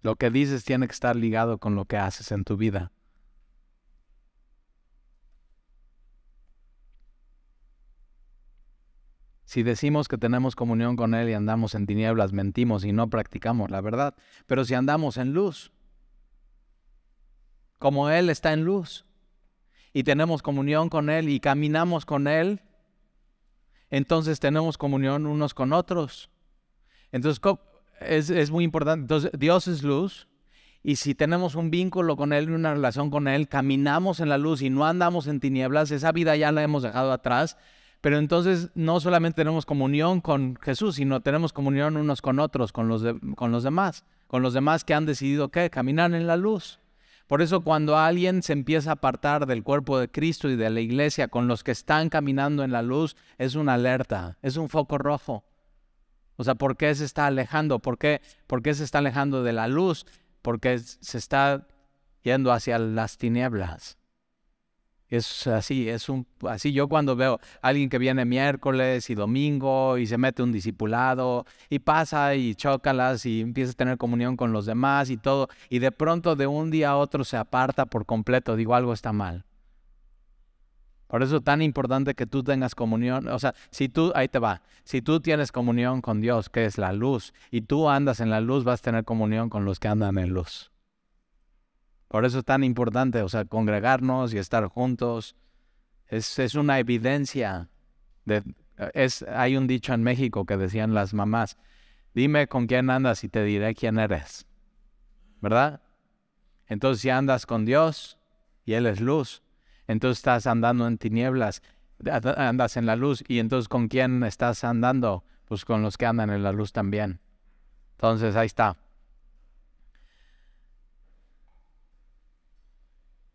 Lo que dices tiene que estar ligado con lo que haces en tu vida. Si decimos que tenemos comunión con Él y andamos en tinieblas, mentimos y no practicamos la verdad. Pero si andamos en luz, como Él está en luz, y tenemos comunión con Él y caminamos con Él, entonces tenemos comunión unos con otros. Entonces es muy importante. Entonces Dios es luz, y si tenemos un vínculo con Él y una relación con Él, caminamos en la luz y no andamos en tinieblas, esa vida ya la hemos dejado atrás. Pero entonces no solamente tenemos comunión con Jesús, sino tenemos comunión unos con otros, con los demás que han decidido caminar en la luz. Por eso cuando alguien se empieza a apartar del cuerpo de Cristo y de la iglesia con los que están caminando en la luz, es una alerta, es un foco rojo. O sea, ¿por qué se está alejando? ¿Por qué se está alejando de la luz? Porque se está yendo hacia las tinieblas. Es así, así yo cuando veo a alguien que viene miércoles y domingo y se mete un discipulado y pasa y chócalas y empieza a tener comunión con los demás y todo, y de pronto de un día a otro se aparta por completo, digo, algo está mal. Por eso es tan importante que tú tengas comunión. O sea, ahí te va, si tú tienes comunión con Dios, que es la luz, y tú andas en la luz, vas a tener comunión con los que andan en luz. Por eso es tan importante, o sea, congregarnos y estar juntos. Es una evidencia. Hay un dicho en México que decían las mamás, dime con quién andas y te diré quién eres. ¿Verdad? Entonces si andas con Dios y Él es luz, entonces estás andando en tinieblas, andas en la luz, y entonces ¿con quién estás andando? Pues con los que andan en la luz también. Entonces ahí está.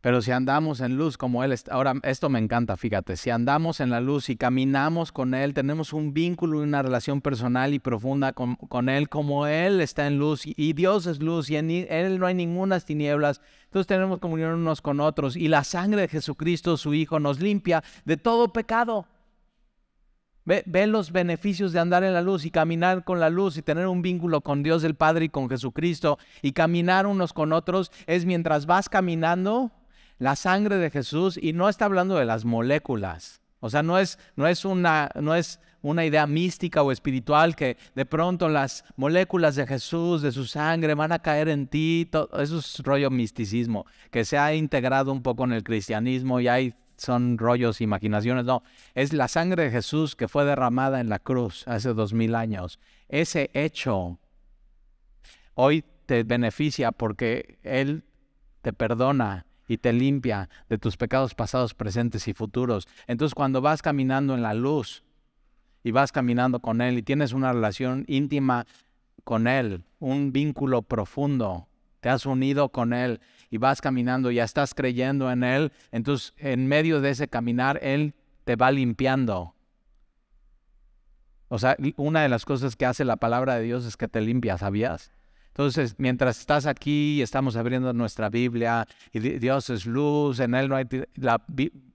Pero si andamos en luz como Él está, ahora esto me encanta, fíjate, si andamos en la luz y caminamos con Él, tenemos un vínculo y una relación personal y profunda con Él, como Él está en luz y Dios es luz y en Él no hay ninguna tinieblas, entonces tenemos comunión unos con otros y la sangre de Jesucristo, su Hijo, nos limpia de todo pecado. Ve los beneficios de andar en la luz y caminar con la luz y tener un vínculo con Dios el Padre y con Jesucristo y caminar unos con otros, es mientras vas caminando la sangre de Jesús, y no está hablando de las moléculas, o sea, no es una idea mística o espiritual que de pronto las moléculas de Jesús, de su sangre, van a caer en ti. Todo eso es rollo misticismo, que se ha integrado un poco en el cristianismo y son rollos, imaginaciones. No, es la sangre de Jesús que fue derramada en la cruz hace 2000 años. Ese hecho hoy te beneficia porque Él te perdona y te limpia de tus pecados pasados, presentes y futuros. Entonces, cuando vas caminando en la luz y vas caminando con Él y tienes una relación íntima con Él, un vínculo profundo, te has unido con Él y vas caminando, ya estás creyendo en Él, entonces en medio de ese caminar Él te va limpiando. O sea, una de las cosas que hace la palabra de Dios es que te limpia, ¿sabías? Entonces, mientras estás aquí y estamos abriendo nuestra Biblia y Dios es luz, en Él no hay... La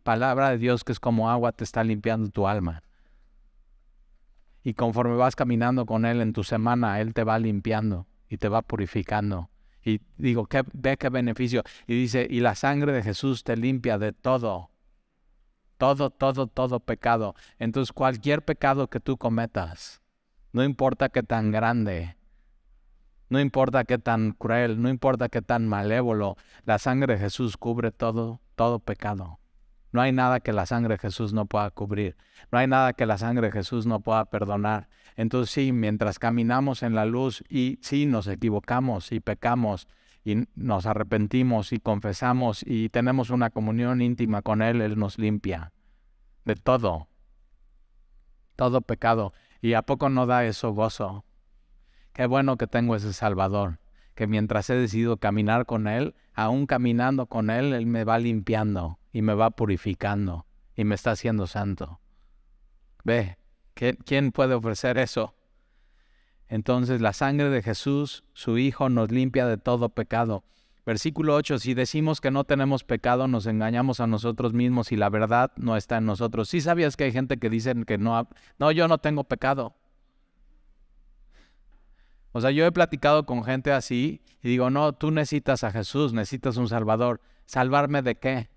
palabra de Dios, que es como agua, te está limpiando tu alma. Y conforme vas caminando con Él en tu semana, Él te va limpiando y te va purificando. Y digo, ve qué beneficio. Y dice, y la sangre de Jesús te limpia de todo. Todo pecado. Entonces, cualquier pecado que tú cometas, no importa qué tan grande, no importa qué tan cruel, no importa qué tan malévolo, la sangre de Jesús cubre todo pecado. No hay nada que la sangre de Jesús no pueda cubrir. No hay nada que la sangre de Jesús no pueda perdonar. Entonces sí, mientras caminamos en la luz y sí nos equivocamos y pecamos y nos arrepentimos y confesamos y tenemos una comunión íntima con Él, Él nos limpia de todo pecado. ¿Y a poco no da eso gozo? Qué bueno que tengo ese Salvador, que mientras he decidido caminar con Él, aún caminando con Él, Él me va limpiando y me va purificando y me está haciendo santo. Ve, ¿quién puede ofrecer eso? Entonces la sangre de Jesús, su Hijo, nos limpia de todo pecado. Versículo 8, si decimos que no tenemos pecado, nos engañamos a nosotros mismos y la verdad no está en nosotros. ¿Sí sabías que hay gente que dicen que no, yo no tengo pecado? O sea, yo he platicado con gente así y digo, no, tú necesitas a Jesús, necesitas un Salvador. ¿Salvarme de qué?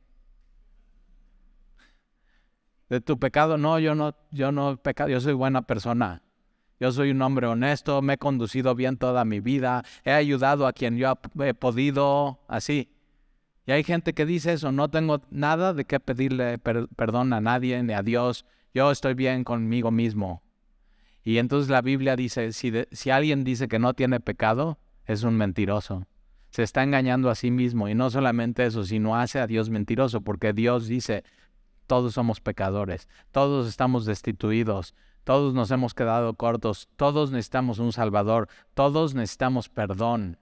¿De tu pecado? No, yo no he pecado, yo soy buena persona. Yo soy un hombre honesto, me he conducido bien toda mi vida, he ayudado a quien yo he podido, así. Y hay gente que dice eso, no tengo nada de qué pedirle perdón a nadie ni a Dios, yo estoy bien conmigo mismo. Y entonces la Biblia dice, si alguien dice que no tiene pecado, es un mentiroso. Se está engañando a sí mismo. Y no solamente eso, sino hace a Dios mentiroso, porque Dios dice, todos somos pecadores, todos estamos destituidos, todos nos hemos quedado cortos, todos necesitamos un Salvador, todos necesitamos perdón.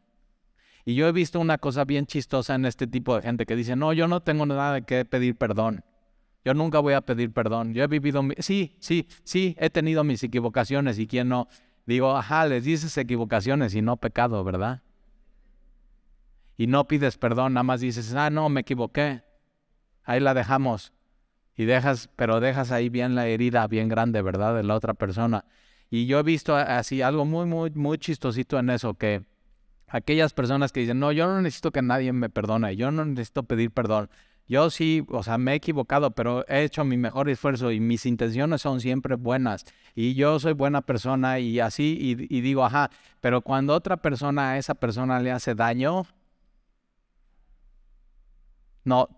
Y yo he visto una cosa bien chistosa en este tipo de gente que dice, no, yo no tengo nada de qué pedir perdón. Yo nunca voy a pedir perdón. Yo he vivido, sí, he tenido mis equivocaciones y quién no. Digo, les dices equivocaciones y no pecado, ¿verdad? Y no pides perdón, nada más dices, no, me equivoqué. Ahí la dejamos. Pero dejas ahí bien la herida, bien grande, ¿verdad? De la otra persona. Y yo he visto así algo muy chistosito en eso, que aquellas personas que dicen, no, yo no necesito que nadie me perdone, yo no necesito pedir perdón. Yo sí, me he equivocado, pero he hecho mi mejor esfuerzo y mis intenciones son siempre buenas. Y yo soy buena persona y así, y digo, pero cuando otra persona a esa persona le hace daño, no,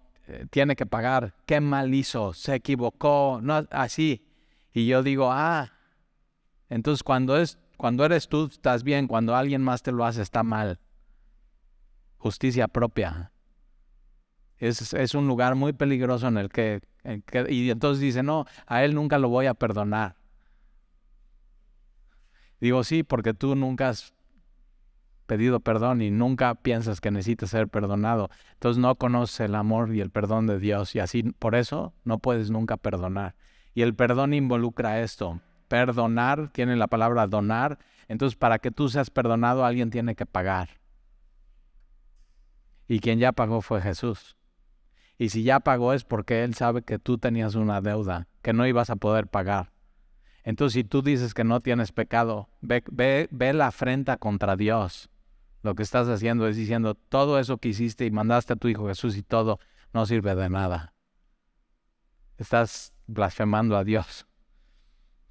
tiene que pagar. Qué mal hizo, se equivocó, no, así. Y yo digo, entonces cuando eres tú estás bien, cuando alguien más te lo hace está mal. Justicia propia. Es un lugar muy peligroso en el que y entonces dice, no, a él nunca lo voy a perdonar. Digo, sí, porque tú nunca has pedido perdón y nunca piensas que necesitas ser perdonado. Entonces no conoces el amor y el perdón de Dios y así, por eso no puedes nunca perdonar. Y el perdón involucra esto. Perdonar tiene la palabra donar. Entonces para que tú seas perdonado alguien tiene que pagar. Y quien ya pagó fue Jesús. Y si ya pagó es porque Él sabe que tú tenías una deuda, que no ibas a poder pagar. Entonces, si tú dices que no tienes pecado, ve la afrenta contra Dios. Lo que estás haciendo es diciendo, todo eso que hiciste y mandaste a tu Hijo Jesús y todo, no sirve de nada. Estás blasfemando a Dios.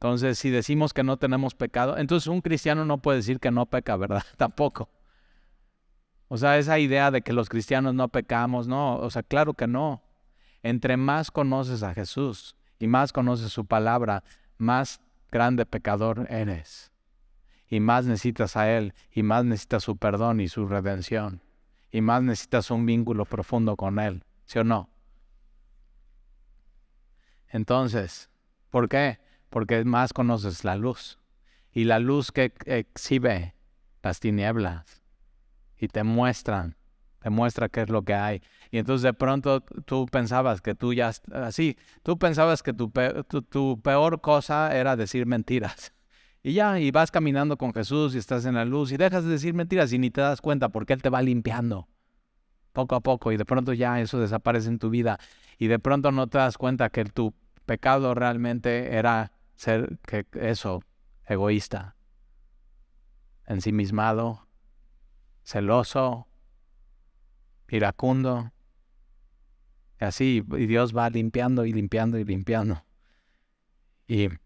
Entonces, si decimos que no tenemos pecado, entonces un cristiano no puede decir que no peca, ¿verdad? Tampoco. O sea, esa idea de que los cristianos no pecamos, no, o sea, claro que no. Entre más conoces a Jesús y más conoces su palabra, más grande pecador eres. Y más necesitas a Él, y más necesitas su perdón y su redención. Y más necesitas un vínculo profundo con Él, ¿sí o no? Entonces, ¿por qué? Porque más conoces la luz. Y la luz que exhibe las tinieblas y te muestra qué es lo que hay. Y entonces de pronto tú pensabas que tú ya, así, tú pensabas que tu peor cosa era decir mentiras. Y ya, y vas caminando con Jesús y estás en la luz y dejas de decir mentiras y ni te das cuenta porque Él te va limpiando poco a poco y de pronto ya eso desaparece en tu vida y de pronto no te das cuenta que tu pecado realmente era ser egoísta, ensimismado, celoso, iracundo. Y así, y Dios va limpiando y limpiando y limpiando. Pero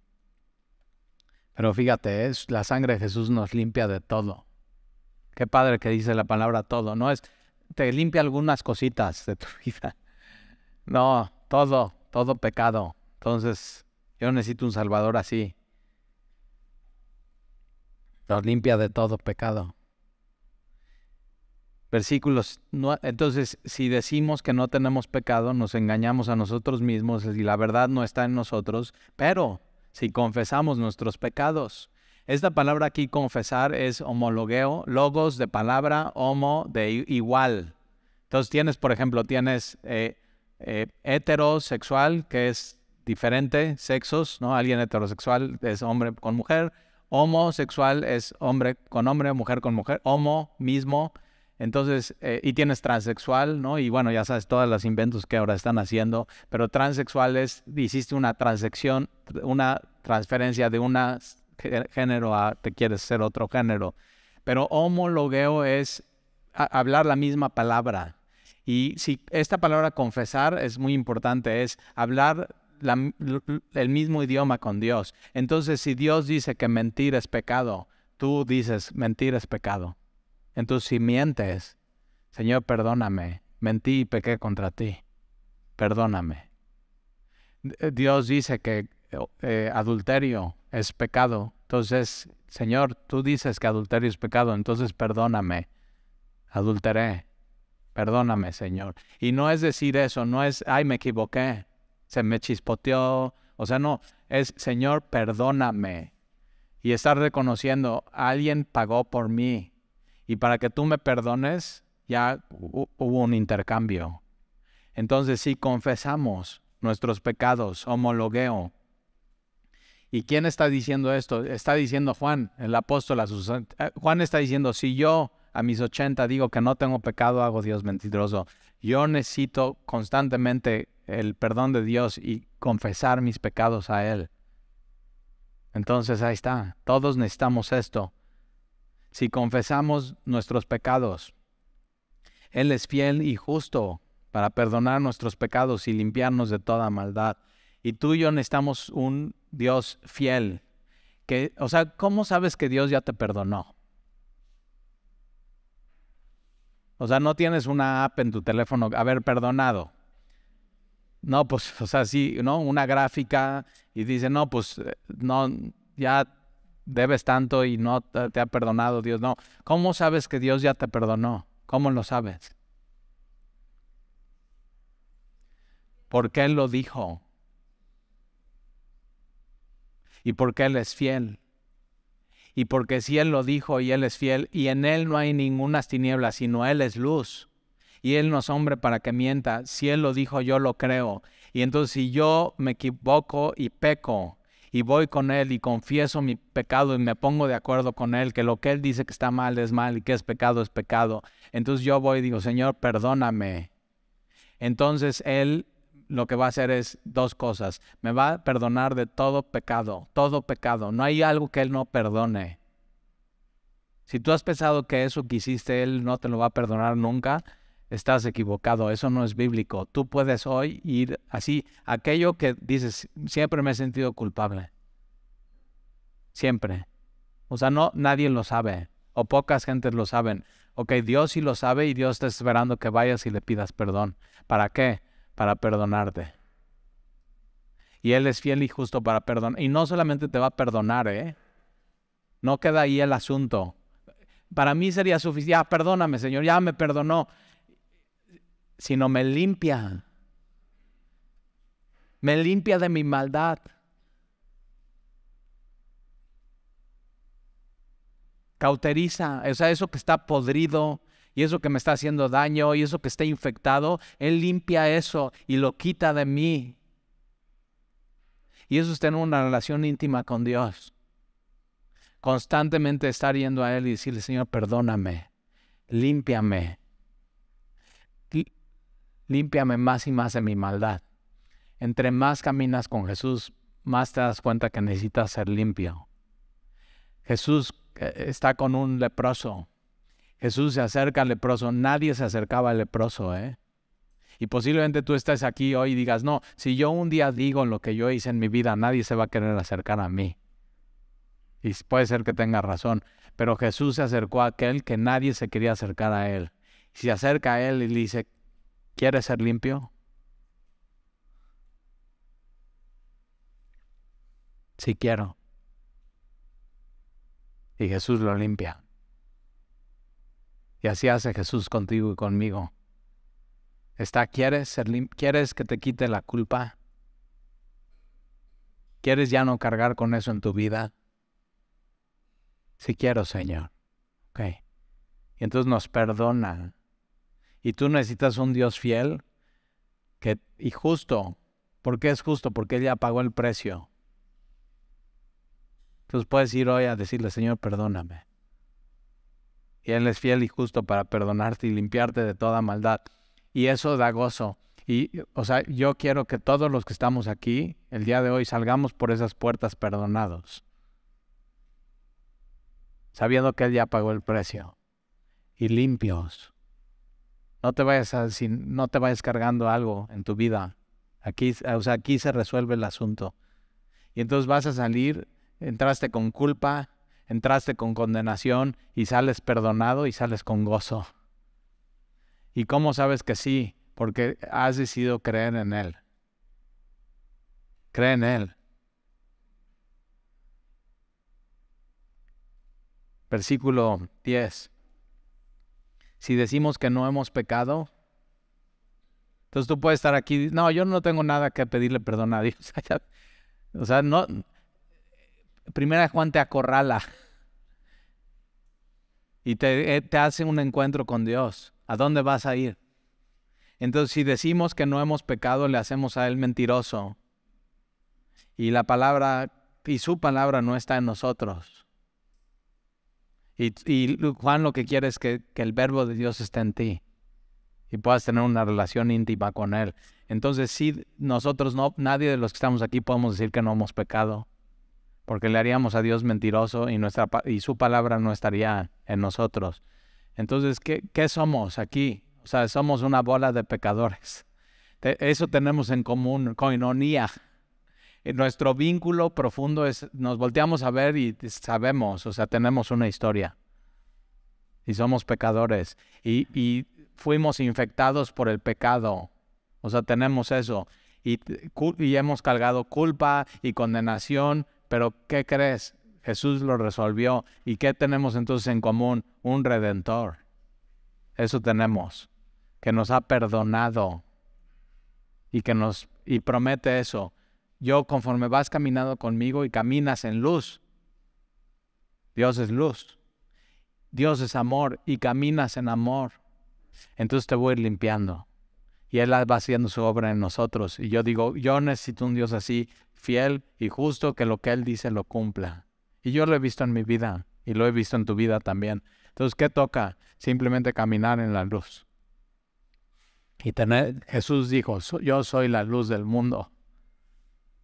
fíjate, la sangre de Jesús nos limpia de todo. Qué padre que dice la palabra todo. No es, te limpia algunas cositas de tu vida. No, todo pecado. Entonces, yo necesito un Salvador así. Nos limpia de todo pecado. Versículos. Entonces, si decimos que no tenemos pecado, nos engañamos a nosotros mismos y la verdad no está en nosotros. Pero si confesamos nuestros pecados. Esta palabra aquí, confesar, es homologueo, logos de palabra, homo de igual. Entonces tienes, por ejemplo, heterosexual, que es diferente, sexos, ¿no? Alguien heterosexual es hombre con mujer, homosexual es hombre con hombre, mujer con mujer, homo, mismo. Entonces, y tienes transexual, ¿no? Y bueno, ya sabes todos los inventos que ahora están haciendo, pero transexual hiciste una transección, una transferencia de un género a te quieres ser otro género. Pero homologueo es hablar la misma palabra. Y si esta palabra confesar es muy importante, es hablar el mismo idioma con Dios. Entonces, si Dios dice que mentir es pecado, tú dices mentir es pecado. Entonces, si mientes, Señor, perdóname, mentí y pequé contra ti, perdóname. Dios dice que adulterio es pecado. Entonces, Señor, tú dices que adulterio es pecado, entonces perdóname, adulteré, perdóname, Señor. Y no es decir eso, no es, ay, me equivoqué, se me chispoteó, o sea, no, es, Señor, perdóname. Y estar reconociendo, alguien pagó por mí. Y para que tú me perdones, ya hubo un intercambio. Entonces, si confesamos nuestros pecados, homologueo. ¿Y quién está diciendo esto? Está diciendo Juan, el apóstol a sus... Juan está diciendo, si yo a mis 80 digo que no tengo pecado, hago Dios mentiroso. Yo necesito constantemente el perdón de Dios y confesar mis pecados a Él. Entonces ahí está, todos necesitamos esto. Si confesamos nuestros pecados, Él es fiel y justo para perdonar nuestros pecados y limpiarnos de toda maldad. Y tú y yo necesitamos un Dios fiel. O sea, ¿cómo sabes que Dios ya te perdonó? O sea, no tienes una app en tu teléfono, haber perdonado. No, pues, o sea, sí, ¿no? Una gráfica y dice, no, pues, no, ya debes tanto y no te ha perdonado Dios. No, ¿cómo sabes que Dios ya te perdonó? ¿Cómo lo sabes? Porque Él lo dijo. Y porque Él es fiel. Y porque si Él lo dijo y Él es fiel, y en Él no hay ninguna tiniebla, sino Él es luz. Y Él no es hombre para que mienta. Si Él lo dijo, yo lo creo. Y entonces si yo me equivoco y peco, y voy con Él y confieso mi pecado y me pongo de acuerdo con Él, que lo que Él dice que está mal es mal y que es pecado, entonces yo voy y digo, Señor, perdóname. Entonces Él lo que va a hacer es dos cosas. Me va a perdonar de todo pecado, todo pecado. No hay algo que Él no perdone. Si tú has pensado que eso que hiciste Él no te lo va a perdonar nunca, estás equivocado. Eso no es bíblico. Tú puedes hoy ir así, aquello que dices, siempre me he sentido culpable. Siempre. O sea, no, nadie lo sabe. O pocas gentes lo saben. Ok, Dios sí lo sabe y Dios está esperando que vayas y le pidas perdón. ¿Para qué? Para perdonarte. Y Él es fiel y justo para perdonar. Y no solamente te va a perdonar, No queda ahí el asunto. Para mí sería suficiente, perdóname, Señor, ya me perdonó. Sino me limpia. Me limpia de mi maldad. Cauteriza, o sea, eso que está podrido y eso que me está haciendo daño y eso que está infectado, Él limpia eso y lo quita de mí. Y eso es tener una relación íntima con Dios. Constantemente estar yendo a Él y decirle, Señor, perdóname, límpiame. Límpiame más y más de mi maldad. Entre más caminas con Jesús, más te das cuenta que necesitas ser limpio. Jesús está con un leproso. Jesús se acerca al leproso. Nadie se acercaba al leproso, Y posiblemente tú estés aquí hoy y digas, no, si yo un día digo lo que yo hice en mi vida, nadie se va a querer acercar a mí. Y puede ser que tenga razón, pero Jesús se acercó a aquel que nadie se quería acercar a Él. Y se acerca a Él y le dice, ¿quieres ser limpio? Sí quiero. Y Jesús lo limpia. Y así hace Jesús contigo y conmigo. ¿Quieres que te quite la culpa? ¿Quieres ya no cargar con eso en tu vida? Sí quiero, Señor. Ok. Y entonces nos perdona. Y tú necesitas un Dios fiel y justo. ¿Por qué es justo? Porque Él ya pagó el precio. Entonces puedes ir hoy a decirle, Señor, perdóname. Y Él es fiel y justo para perdonarte y limpiarte de toda maldad. Y eso da gozo. Yo quiero que todos los que estamos aquí, el día de hoy, salgamos por esas puertas perdonados. Sabiendo que Él ya pagó el precio. Y limpios. No te vayas cargando algo en tu vida. Aquí se resuelve el asunto. Y entonces vas a salir, entraste con culpa, entraste con condenación y sales perdonado y sales con gozo. ¿Y cómo sabes que sí? Porque has decidido creer en Él. Cree en Él. Versículo 10. Si decimos que no hemos pecado, entonces tú puedes estar aquí, no, yo no tengo nada que pedirle perdón a Dios. O sea, no. Primera Juan te acorrala y te hace un encuentro con Dios. ¿A dónde vas a ir? Entonces, si decimos que no hemos pecado, le hacemos a Él mentiroso. Y su palabra no está en nosotros. Y Juan lo que quiere es que el verbo de Dios esté en ti y puedas tener una relación íntima con Él. Entonces, sí, nosotros nadie de los que estamos aquí podemos decir que no hemos pecado, porque le haríamos a Dios mentiroso y su palabra no estaría en nosotros. Entonces, ¿qué somos aquí? O sea, somos una bola de pecadores. Eso tenemos en común, koinonía. Nuestro vínculo profundo es, nos volteamos a ver y sabemos, o sea, tenemos una historia. Y somos pecadores. Y fuimos infectados por el pecado. O sea, tenemos eso. Y hemos cargado culpa y condenación. Pero, ¿qué crees? Jesús lo resolvió. ¿Y qué tenemos entonces en común? Un Redentor. Eso tenemos. Que nos ha perdonado. Y promete eso. Yo, conforme vas caminando conmigo y caminas en luz. Dios es luz. Dios es amor y caminas en amor. Entonces te voy a ir limpiando. Y Él va haciendo su obra en nosotros. Y yo digo, yo necesito un Dios así, fiel y justo, que lo que Él dice lo cumpla. Y yo lo he visto en mi vida y lo he visto en tu vida también. Entonces, ¿qué toca? Simplemente caminar en la luz. Y Jesús dijo, yo soy la luz del mundo.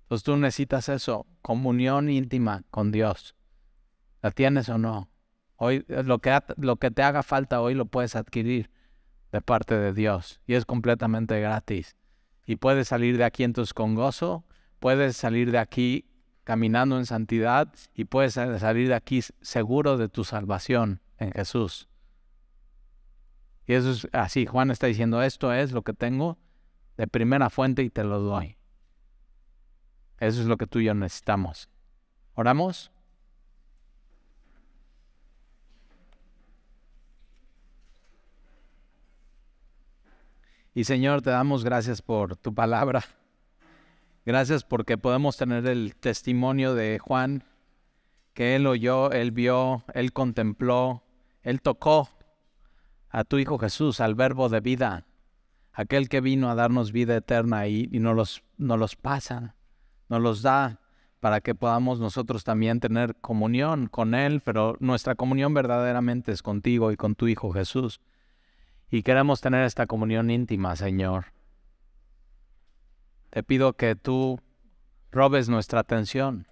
Entonces tú necesitas eso, comunión íntima con Dios. ¿La tienes o no? Hoy lo que te haga falta hoy lo puedes adquirir de parte de Dios y es completamente gratis. Y puedes salir de aquí entonces con gozo, puedes salir de aquí caminando en santidad y puedes salir de aquí seguro de tu salvación en Jesús. Y eso es así, Juan está diciendo, esto es lo que tengo de primera fuente y te lo doy. Eso es lo que tú y yo necesitamos. ¿Oramos? Y Señor, te damos gracias por tu palabra. Gracias porque podemos tener el testimonio de Juan, que él oyó, él vio, él contempló, él tocó a tu Hijo Jesús, al Verbo de vida, aquel que vino a darnos vida eterna y nos los pasa, nos los da para que podamos nosotros también tener comunión con Él, pero nuestra comunión verdaderamente es contigo y con tu Hijo Jesús. Y queremos tener esta comunión íntima, Señor. Te pido que tú robes nuestra atención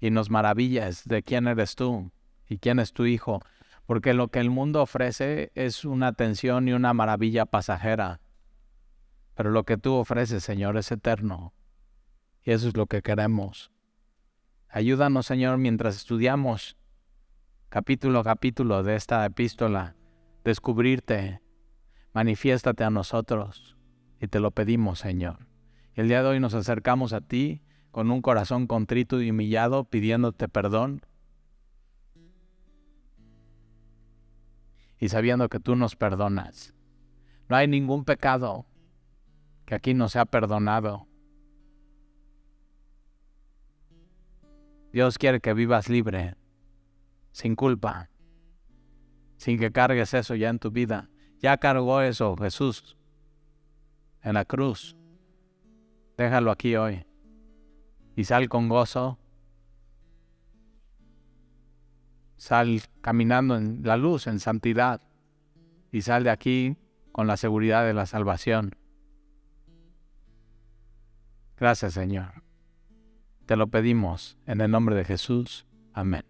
y nos maravilles de quién eres tú y quién es tu Hijo, porque lo que el mundo ofrece es una atención y una maravilla pasajera, pero lo que tú ofreces, Señor, es eterno, y eso es lo que queremos. Ayúdanos, Señor, mientras estudiamos capítulo a capítulo de esta epístola, descubrirte, manifiéstate a nosotros, y te lo pedimos, Señor. Y el día de hoy nos acercamos a ti con un corazón contrito y humillado, pidiéndote perdón, y sabiendo que tú nos perdonas. No hay ningún pecado que aquí no sea perdonado. Dios quiere que vivas libre, sin culpa, sin que cargues eso ya en tu vida. Ya cargó eso Jesús en la cruz. Déjalo aquí hoy y sal con gozo. Sal caminando en la luz, en santidad, y sal de aquí con la seguridad de la salvación. Gracias, Señor. Te lo pedimos en el nombre de Jesús. Amén.